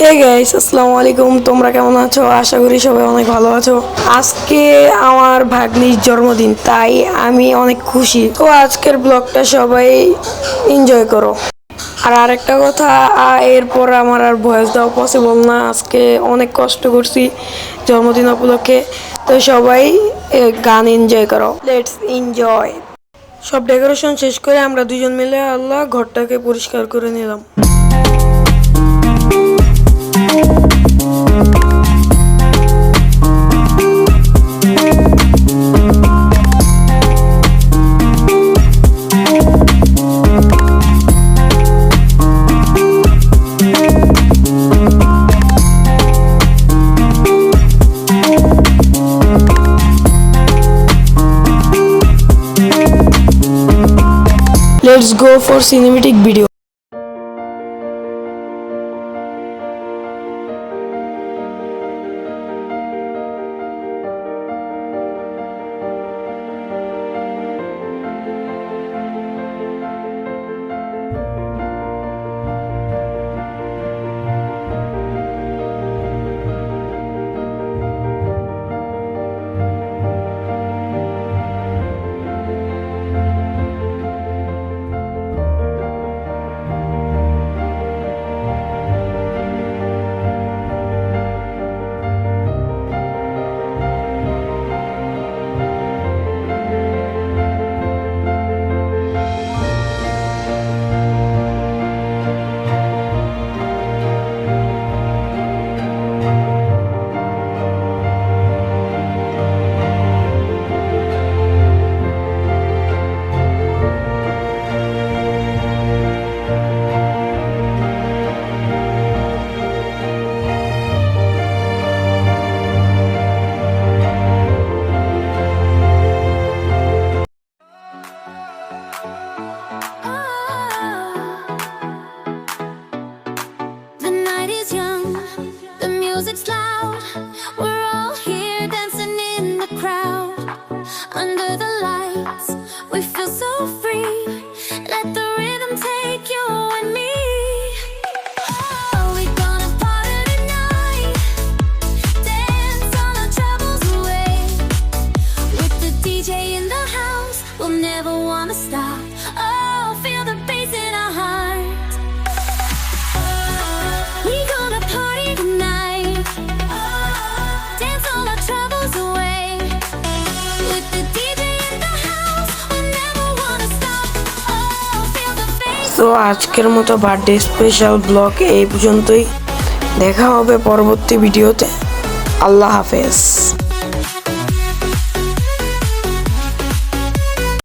Hey guys, আসসালামু আলাইকুম। তোমরা কেমন আছো? আশা করি সবাই অনেক ভালো আছো। আজকে আমার ভাগ্নির জন্মদিন, তাই আমি অনেক খুশি। তো আজকের ব্লগটা সবাই এনজয় করো। আর আরেকটা কথা, এরপর আমার আর ভয়েস দেওয়া পসিবল না। আজকে অনেক কষ্ট করছি জন্মদিন উপলক্ষে। তো সবাই গান এনজয় করো। Let's enjoy. সব ডেকোরেশন শেষ করে আমরা দুজন মিলে ঘরটাকে পরিষ্কার করে নিলাম। Let's go for cinematic video. Music's loud, we're all here dancing in the crowd. Under the lights, we feel so free. Let the rhythm take you and me. Oh, we're gonna party tonight, dance all our troubles away. With the DJ in the house, we'll never wanna stop. Oh, feel the bass in our heart. We're gonna party tonight, dance all our troubles away. With the DJ in the house, we'll never wanna stop. Oh, feel the bass. তো আজকের মতো birthday special blog এই পর্যন্তই। দেখা হবে পরবর্তী ভিডিওতে। আল্লাহ হাফেজ।